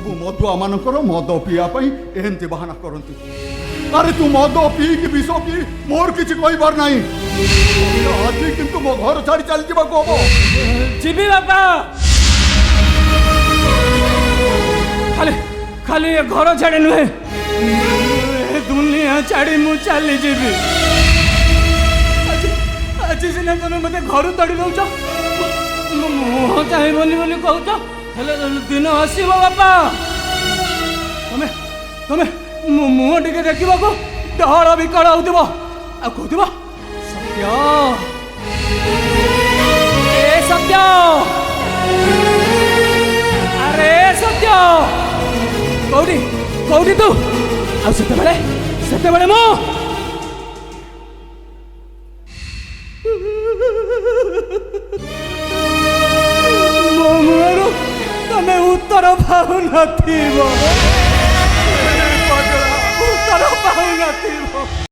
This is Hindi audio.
सब मधुआ मानकर मद पीवाई एमती बाहाना करती। अरे तू मद पीक विष पी मोर किसी कहबार ना आज किंतु मो घर छाड़ी चली जावाक हम। जीवी बापा खाली खाली ए घर छाड़ी नुहे दुनिया छाड़ी मु चली जीवी। आज सीना तुम मत घर तड़ी दौच मुह चाहे बोली कहच हेले दिन आसब बापा तमें तमें मुह टे देखा डहल विकल हो कहब सत्य ए सत्य अरे सत्य कौटी कौटी तू आते मो तमें उत्तर पाऊ न उत्तर पाऊ न।